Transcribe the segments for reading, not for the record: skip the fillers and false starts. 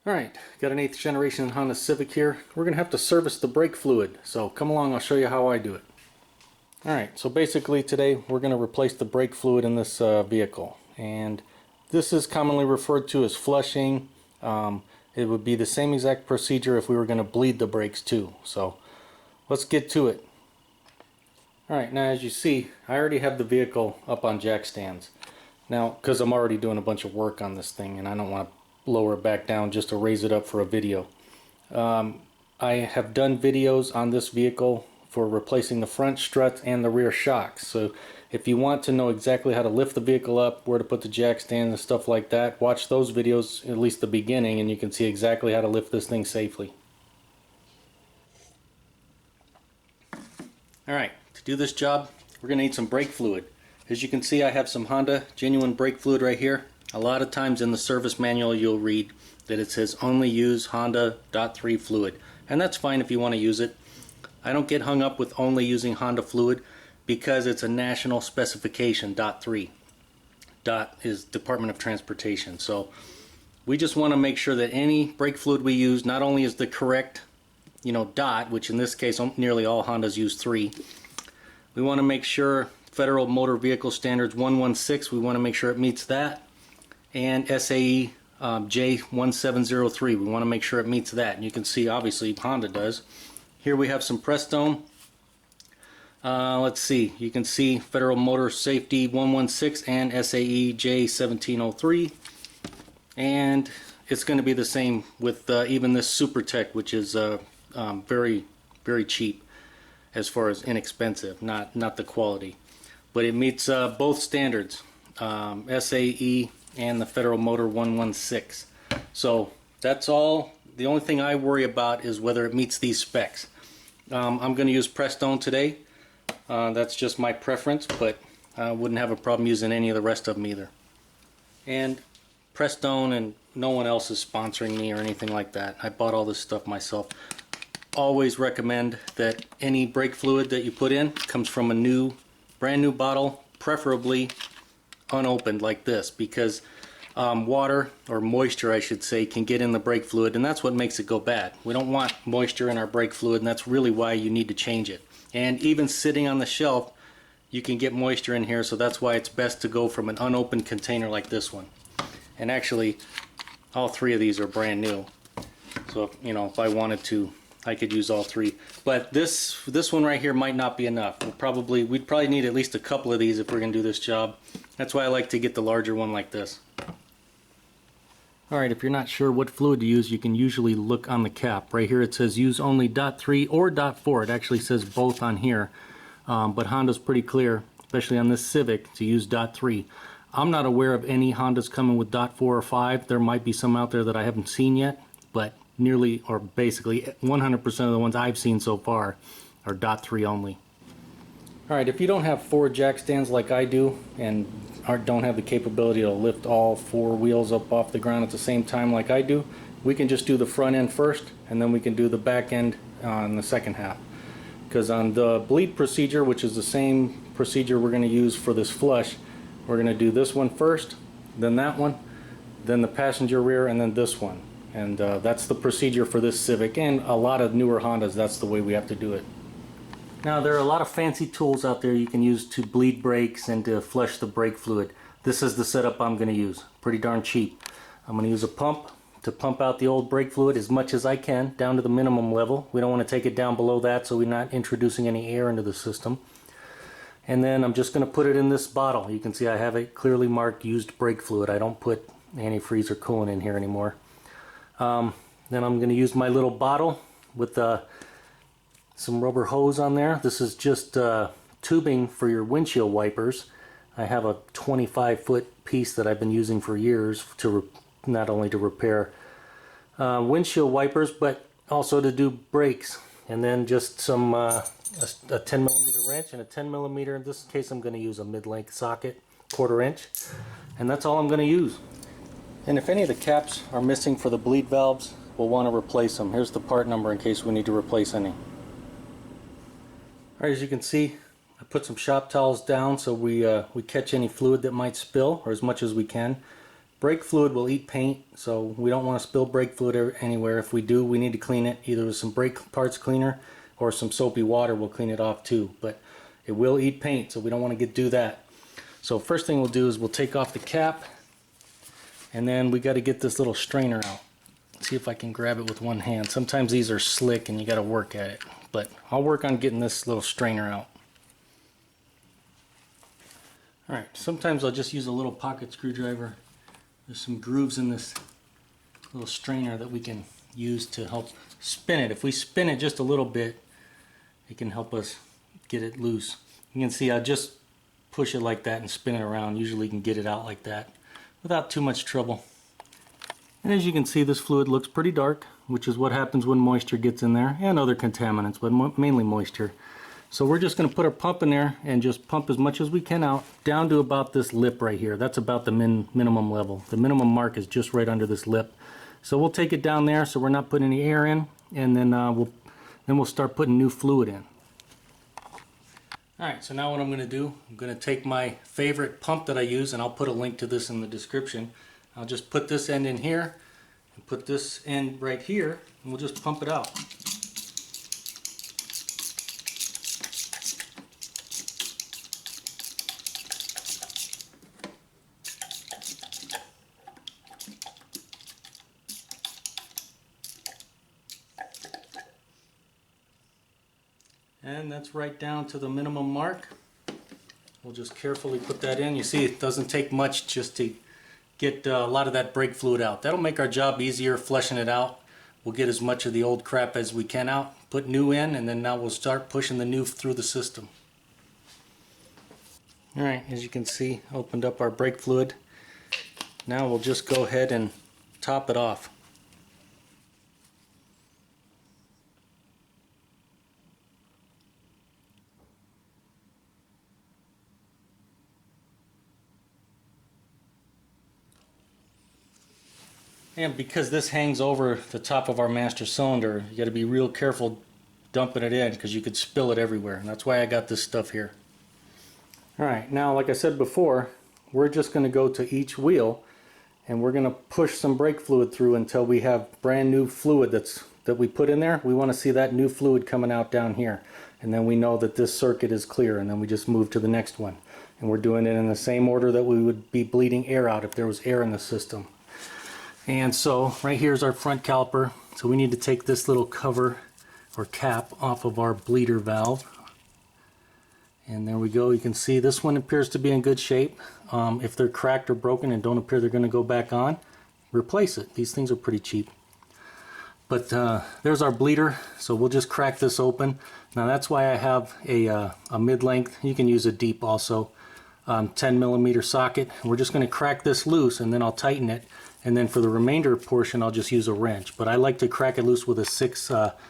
Alright, got an 8th generation Honda Civic here. We're going to have to service the brake fluid, so come along, I'll show you how I do it. Alright, so basically today we're going to replace the brake fluid in this vehicle. And this is commonly referred to as flushing. It would be the same exact procedure if we were going to bleed the brakes too. So let's get to it. Alright, now as you see, I already have the vehicle up on jack stands. Now, because I'm already doing a bunch of work on this thing and I don't want to lower it back down just to raise it up for a video. I have done videos on this vehicle for replacing the front struts and the rear shocks. So if you want to know exactly how to lift the vehicle up, where to put the jack stand and stuff like that, watch those videos, at least the beginning, and you can see exactly how to lift this thing safely. Alright, to do this job, we're going to need some brake fluid. As you can see, I have some Honda genuine brake fluid right here. A lot of times in the service manual you'll read that it says only use Honda .3 fluid, and that's fine if you want to use it. I don't get hung up with only using Honda fluid because it's a national specification. .3 is Department of Transportation, so we just want to make sure that any brake fluid we use not only is the correct dot, which in this case nearly all Hondas use 3. We want to make sure Federal Motor Vehicle Standards 116, we want to make sure it meets that. And SAE J1703, we want to make sure it meets that, and you can see obviously Honda does. Here we have some Prestone. Let's see, you can see Federal Motor Safety 116 and SAE J1703, and it's going to be the same with even this SuperTech, which is very cheap as far as inexpensive, not the quality, but it meets both standards, SAE and the Federal Motor 116. So that's all. The only thing I worry about is whether it meets these specs. I'm going to use Prestone today. That's just my preference, but I wouldn't have a problem using any of the rest of them either. And Prestone, and no one else is sponsoring me or anything like that. I bought all this stuff myself. Always recommend that any brake fluid that you put in comes from a brand new bottle, preferably unopened like this, because water, or moisture I should say, can get in the brake fluid, and that's what makes it go bad. We don't want moisture in our brake fluid, and that's really why you need to change it. And even sitting on the shelf you can get moisture in here, so that's why it's best to go from an unopened container like this one. And actually all 3 of these are brand new, so if I wanted to, I could use all 3. But this one right here might not be enough. We'd probably need at least a couple of these if we're going to do this job. That's why I like to get the larger one like this. Alright, if you're not sure what fluid to use, you can usually look on the cap. Right here it says use only .3 or .4. It actually says both on here. But Honda's pretty clear, especially on this Civic, to use .3. I'm not aware of any Hondas coming with .4 or 5. There might be some out there that I haven't seen yet, but nearly, or basically 100% of the ones I've seen so far are .3 only. Alright, if you don't have 4 jack stands like I do, and don't have the capability to lift all 4 wheels up off the ground at the same time like I do, we can just do the front end first, and then we can do the back end in the second half. Because on the bleed procedure, which is the same procedure we're going to use for this flush, we're going to do this one first, then that one, then the passenger rear, and then this one. And that's the procedure for this Civic, and a lot of newer Hondas, that's the way we have to do it. Now, there are a lot of fancy tools out there you can use to bleed brakes and to flush the brake fluid. This is the setup I'm going to use. Pretty darn cheap. I'm going to use a pump to pump out the old brake fluid as much as I can, down to the minimum level. We don't want to take it down below that, so we're not introducing any air into the system. And then I'm just going to put it in this bottle. You can see I have it clearly marked used brake fluid. I don't put antifreeze or coolant in here anymore. Then I'm going to use my little bottle with some rubber hose on there. This is just tubing for your windshield wipers. I have a 25-foot piece that I've been using for years to not only to repair windshield wipers, but also to do brakes. And then just some a 10mm wrench and a 10mm. In this case I'm going to use a mid-length socket, 1/4 inch, and that's all I'm going to use. And if any of the caps are missing for the bleed valves, we'll want to replace them. Here's the part number in case we need to replace any. Alright, as you can see, I put some shop towels down so we catch any fluid that might spill, or as much as we can. brake fluid will eat paint, so we don't want to spill brake fluid anywhere. If we do, we need to clean it either with some brake parts cleaner or some soapy water will clean it off too. But it will eat paint, so we don't want to do that. So first thing we'll do is we'll take off the cap, and then we got to get this little strainer out. See if I can grab it with one hand. Sometimes these are slick and you got to work at it, but I'll work on getting this little strainer out. Alright, sometimes I'll just use a little pocket screwdriver. There's some grooves in this little strainer that we can use to help spin it. If we spin it just a little bit, it can help us get it loose. You can see I just push it like that and spin it around. Usually you can get it out like that without too much trouble. And as you can see, this fluid looks pretty dark, which is what happens when moisture gets in there, and other contaminants, but mainly moisture. So we're just going to put our pump in there and just pump as much as we can out down to about this lip right here. That's about the minimum level. The minimum mark is just right under this lip. So we'll take it down there so we're not putting any air in, and then we'll start putting new fluid in. Alright, so now what I'm going to do, I'm going to take my favorite pump that I use, and I'll put a link to this in the description. I'll just put this end in here and put this end right here, and we'll just pump it out. And that's right down to the minimum mark. We'll just carefully put that in. You see, it doesn't take much just to get a lot of that brake fluid out. That'll make our job easier, flushing it out. We'll get as much of the old crap as we can out, put new in, and then now we'll start pushing the new through the system. Alright, as you can see, opened up our brake fluid. Now we'll just go ahead and top it off. And because this hangs over the top of our master cylinder, you got to be real careful dumping it in because you could spill it everywhere. And that's why I got this stuff here. Alright, now like I said before, we're just going to go to each wheel and we're going to push some brake fluid through until we have brand new fluid that we put in there. We want to see that new fluid coming out down here. And then we know that this circuit is clear, and then we just move to the next one. And we're doing it in the same order that we would be bleeding air out if there was air in the system. And so right here is our front caliper, so we need to take this little cover or cap off of our bleeder valve, and there we go. You can see this one appears to be in good shape. If they're cracked or broken and don't appear they're going to go back on, replace it. These things are pretty cheap. But there's our bleeder, so we'll just crack this open. Now that's why I have a mid-length, you can use a deep also, 10mm socket. We're just going to crack this loose and then I'll tighten it. And then for the remainder portion, I'll just use a wrench. But I like to crack it loose with a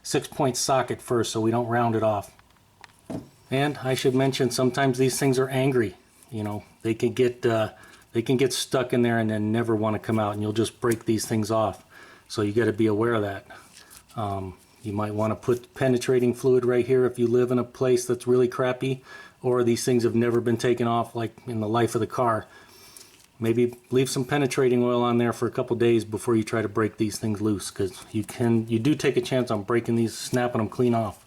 six-point socket first so we don't round it off. And I should mention, sometimes these things are angry. You know, they can get stuck in there and then never want to come out, and you'll just break these things off. So you got to be aware of that. You might want to put penetrating fluid right here if you live in a place that's really crappy, or these things have never been taken off like in the life of the car. Maybe leave some penetrating oil on there for a couple days before you try to break these things loose, because you do take a chance on breaking these, snapping them clean off.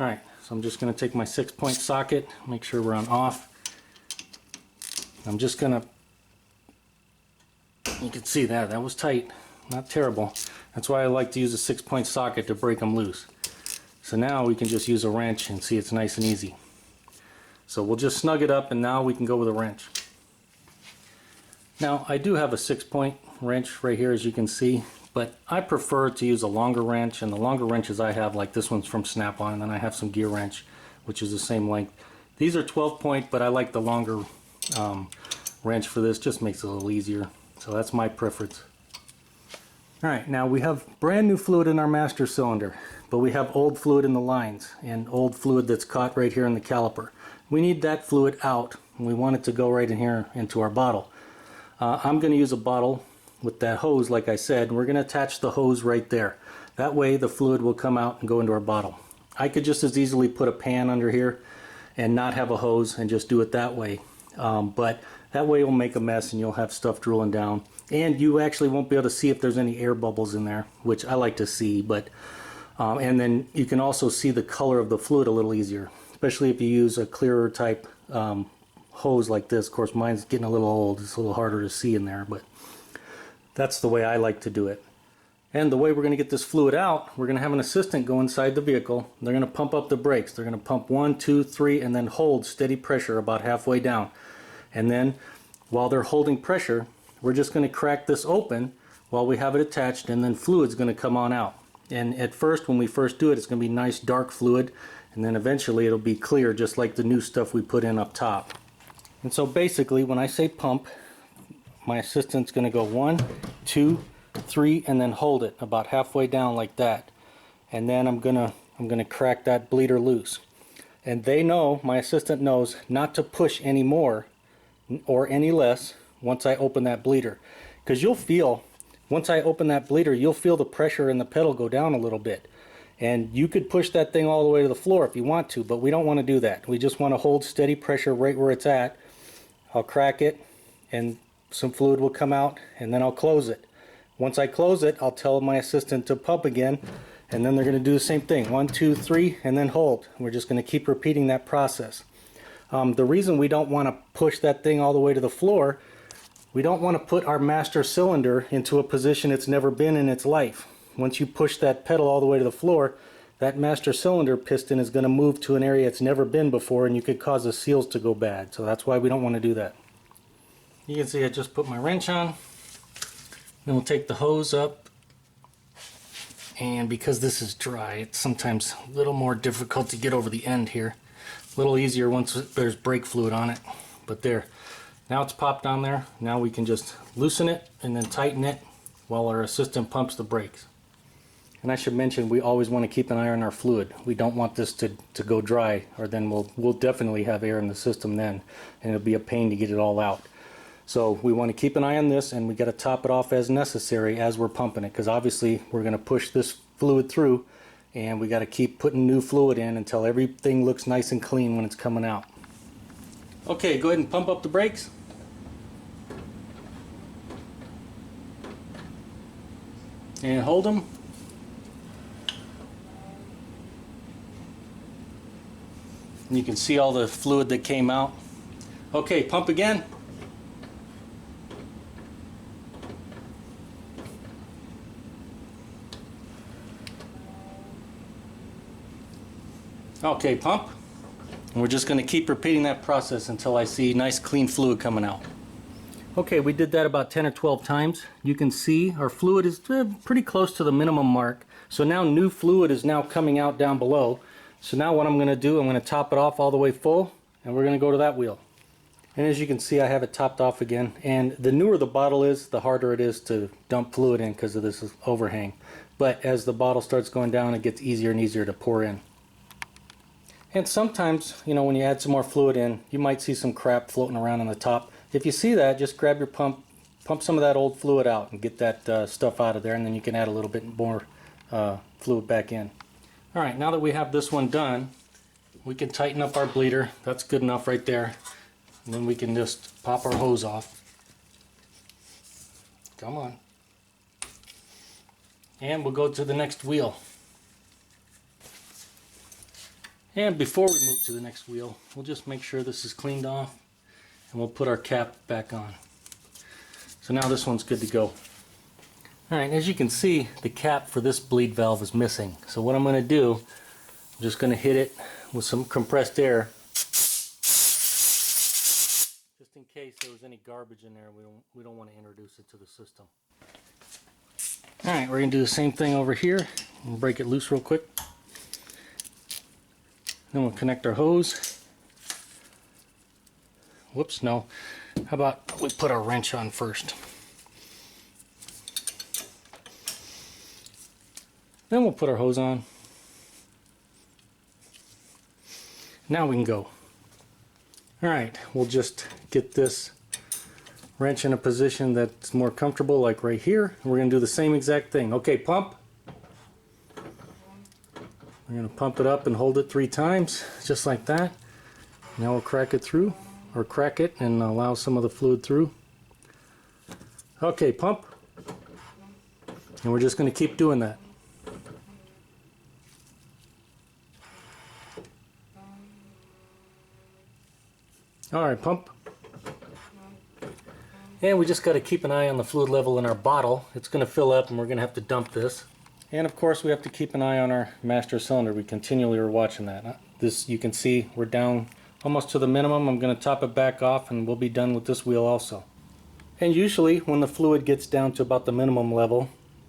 Alright, so I'm just going to take my 6-point socket, make sure we're on off. I'm just going to, you can see that was tight, not terrible. That's why I like to use a 6-point socket to break them loose. So now we can just use a wrench and see it's nice and easy. So we'll just snug it up and now we can go with a wrench. Now I do have a 6-point wrench right here, as you can see, but I prefer to use a longer wrench, and the longer wrenches I have, like this one's from Snap-on, and then I have some gear wrench which is the same length. These are 12-point, but I like the longer wrench for this, just makes it a little easier, so that's my preference. Alright, now we have brand new fluid in our master cylinder, but we have old fluid in the lines and old fluid that's caught right here in the caliper. We need that fluid out, and we want it to go right in here into our bottle. I'm going to use a bottle with that hose, like I said, and we're going to attach the hose right there. That way the fluid will come out and go into our bottle. I could just as easily put a pan under here and not have a hose and just do it that way. but that way it'll make a mess and you'll have stuff drooling down, and you actually won't be able to see if there's any air bubbles in there, which I like to see. But and then you can also see the color of the fluid a little easier, especially if you use a clearer type hose like this. Of course, mine's getting a little old, it's a little harder to see in there, but that's the way I like to do it. And the way we're going to get this fluid out, we're going to have an assistant go inside the vehicle. They're going to pump up the brakes. They're going to pump 1, 2, 3, and then hold steady pressure about halfway down. And then while they're holding pressure, we're just going to crack this open while we have it attached, and then fluid's going to come on out. And at first, when we first do it, it's going to be nice dark fluid, and then eventually it'll be clear, just like the new stuff we put in up top. And so basically, when I say pump, my assistant's going to go 1, 2, 3, and then hold it about halfway down like that. And then I'm gonna crack that bleeder loose. And they know, my assistant knows, not to push any more or any less once I open that bleeder. Because you'll feel, once I open that bleeder, you'll feel the pressure in the pedal go down a little bit. And you could push that thing all the way to the floor if you want to, but we don't want to do that. We just want to hold steady pressure right where it's at. I'll crack it, and some fluid will come out, and then I'll close it. Once I close it, I'll tell my assistant to pump again, and then they're going to do the same thing. 1, 2, 3, and then hold. We're just going to keep repeating that process. The reason we don't want to push that thing all the way to the floor, we don't want to put our master cylinder into a position it's never been in its life. Once you push that pedal all the way to the floor, that master cylinder piston is going to move to an area it's never been before, and you could cause the seals to go bad. So that's why we don't want to do that. You can see I just put my wrench on. Then we'll take the hose up, and because this is dry, it's sometimes a little more difficult to get over the end here. A little easier once there's brake fluid on it. But there, now it's popped on there. Now we can just loosen it and then tighten it while our assistant pumps the brakes. And I should mention, we always want to keep an eye on our fluid. We don't want this to go dry, or then we'll definitely have air in the system then, and it'll be a pain to get it all out. So we want to keep an eye on this, and we got to top it off as necessary as we're pumping it, because obviously we're going to push this fluid through, and we got to keep putting new fluid in until everything looks nice and clean when it's coming out. Okay, go ahead and pump up the brakes. And hold them. And you can see all the fluid that came out. Okay, pump again. Okay, pump. And we're just going to keep repeating that process until I see nice clean fluid coming out. Okay, we did that about 10 or 12 times. You can see our fluid is pretty close to the minimum mark. So now new fluid is now coming out down below. So now what I'm going to do, I'm going to top it off all the way full, and we're going to go to that wheel. And as you can see, I have it topped off again. And the newer the bottle is, the harder it is to dump fluid in because of this overhang. But as the bottle starts going down, it gets easier and easier to pour in. And sometimes, you know, when you add some more fluid in, you might see some crap floating around on the top. If you see that, just grab your pump some of that old fluid out and get that stuff out of there, and then you can add a little bit more fluid back in. Alright, now that we have this one done, we can tighten up our bleeder. That's good enough right there. And then we can just pop our hose off. Come on. And we'll go to the next wheel. And before we move to the next wheel, we'll just make sure this is cleaned off, and we'll put our cap back on. So now this one's good to go. Alright, as you can see, the cap for this bleed valve is missing. So what I'm going to do, I'm just going to hit it with some compressed air, just in case there was any garbage in there. We don't want to introduce it to the system. Alright, we're going to do the same thing over here. We'll break it loose real quick. Then we'll connect our hose. Whoops, no. How about we put our wrench on first? Then we'll put our hose on. Now we can go. Alright, we'll just get this wrench in a position that's more comfortable, like right here. We're going to do the same exact thing. Okay, pump. We're going to pump it up and hold it 3 times, just like that. Now we'll crack it through. or crack it and allow some of the fluid through. Okay, pump. And we're just going to keep doing that. Alright, pump. And we just got to keep an eye on the fluid level in our bottle. It's going to fill up and we're going to have to dump this. And of course we have to keep an eye on our master cylinder. We continually are watching that. This, you can see we're down almost to the minimum. I'm going to top it back off and we'll be done with this wheel also. And usually when the fluid gets down to about the minimum level,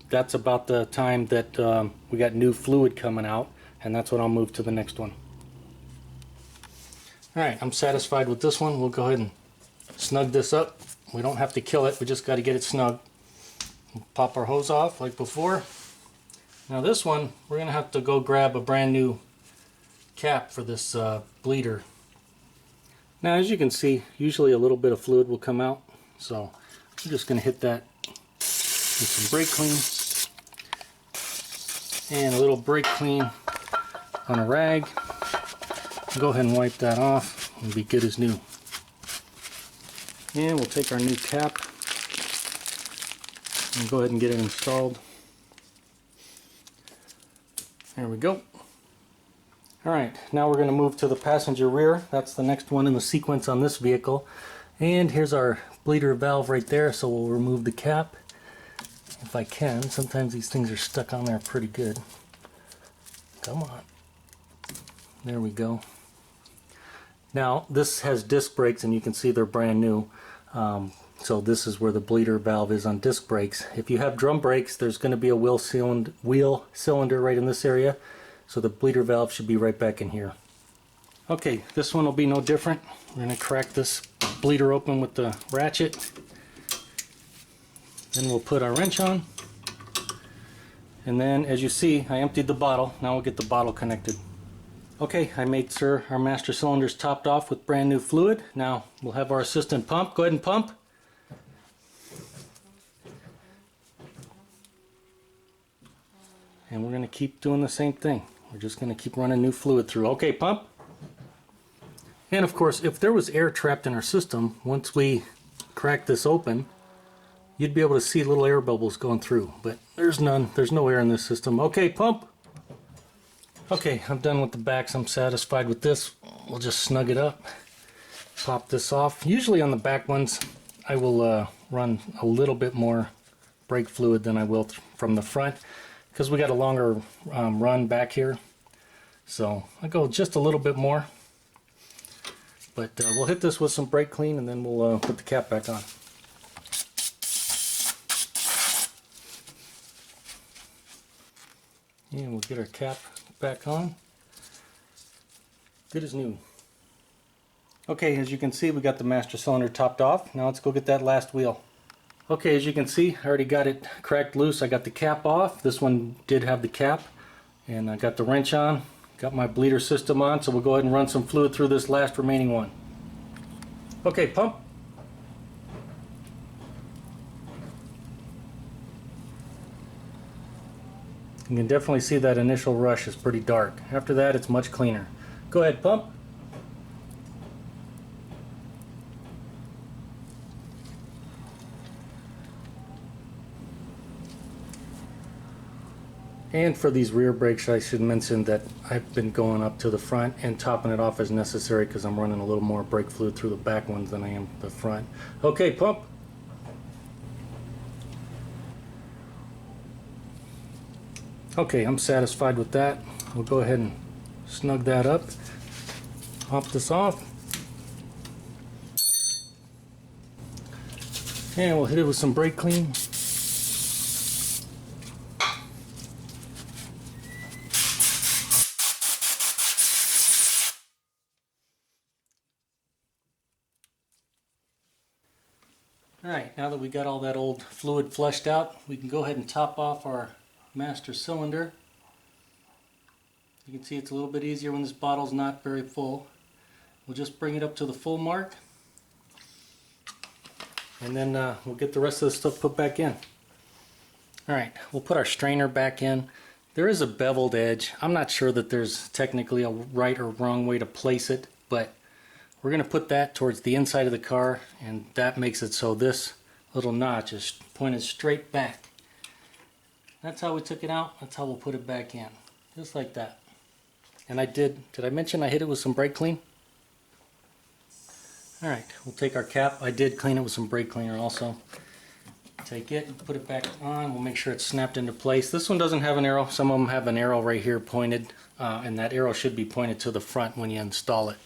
that's about the time that we got new fluid coming out, and that's when I'll move to the next one. Alright, I'm satisfied with this one. We'll go ahead and snug this up. We don't have to kill it, we just got to get it snug. We'll pop our hose off like before. Now this one, we're going to have to go grab a brand new cap for this bleeder. Now as you can see, usually a little bit of fluid will come out, so I'm just going to hit that with some brake clean and a little brake clean on a rag. Go ahead and wipe that off and be good as new. And we'll take our new cap and go ahead and get it installed. There we go. Alright, now we're going to move to the passenger rear. That's the next one in the sequence on this vehicle. And here's our bleeder valve right there, so we'll remove the cap if I can. Sometimes these things are stuck on there pretty good. Come on. There we go. Now this has disc brakes and you can see they're brand new. So this is where the bleeder valve is on disc brakes. If you have drum brakes, there's going to be a wheel cylinder right in this area. So the bleeder valve should be right back in here. Okay, this one will be no different. We're going to crack this bleeder open with the ratchet. Then we'll put our wrench on. And then as you see, I emptied the bottle. Now we'll get the bottle connected. Okay, I made sure our master cylinder's topped off with brand new fluid. Now we'll have our assistant pump. Go ahead and pump. And we're going to keep doing the same thing. We're just going to keep running new fluid through. Okay, pump. And of course, if there was air trapped in our system, once we crack this open, you'd be able to see little air bubbles going through. But there's none. There's no air in this system. Okay, pump. Okay, I'm done with the backs. I'm satisfied with this. We'll just snug it up. Pop this off. Usually on the back ones, I will run a little bit more brake fluid than I will from the front, because we got a longer run back here. So I go just a little bit more. But we'll hit this with some brake clean and then we'll put the cap back on. And we'll get our cap back on. Good as new. Okay, as you can see, we got the master cylinder topped off. Now let's go get that last wheel. Okay, as you can see, I already got it cracked loose. I got the cap off. This one did have the cap. And I got the wrench on. Got my bleeder system on, so we'll go ahead and run some fluid through this last remaining one. Okay, pump. You can definitely see that initial rush is pretty dark. After that, it's much cleaner. Go ahead, pump. And for these rear brakes, I should mention that I've been going up to the front and topping it off as necessary because I'm running a little more brake fluid through the back ones than I am the front. Okay, pump. Okay, I'm satisfied with that. We'll go ahead and snug that up. Pop this off. And we'll hit it with some brake clean. Alright, now that we got all that old fluid flushed out, we can go ahead and top off our master cylinder. You can see it's a little bit easier when this bottle's not very full. We'll just bring it up to the full mark, and then we'll get the rest of the stuff put back in. Alright, we'll put our strainer back in. There is a beveled edge. I'm not sure that there's technically a right or wrong way to place it, but We're going to put that towards the inside of the car, and that makes it so this little notch is pointed straight back. That's how we took it out. That's how we'll put it back in. Just like that. And did I mention I hit it with some brake clean? Alright, we'll take our cap. I did clean it with some brake cleaner also. Take it and put it back on. We'll make sure it's snapped into place. This one doesn't have an arrow. Some of them have an arrow right here pointed, and that arrow should be pointed to the front when you install it.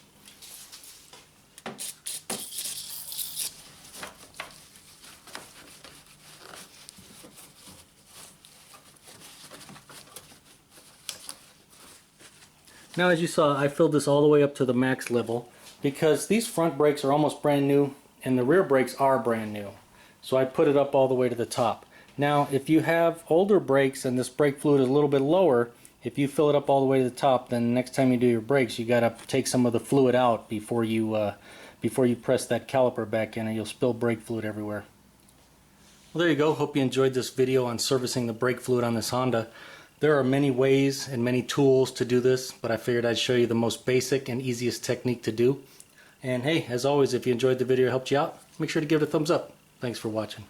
Now, as you saw, I filled this all the way up to the max level because these front brakes are almost brand new and the rear brakes are brand new. So I put it up all the way to the top. Now, if you have older brakes and this brake fluid is a little bit lower, if you fill it up all the way to the top, then next time you do your brakes, you got to take some of the fluid out before you press that caliper back in, or you'll spill brake fluid everywhere. Well, there you go. Hope you enjoyed this video on servicing the brake fluid on this Honda. There are many ways and many tools to do this, but I figured I'd show you the most basic and easiest technique to do. And hey, as always, if you enjoyed the video, helped you out, make sure to give it a thumbs up. Thanks for watching.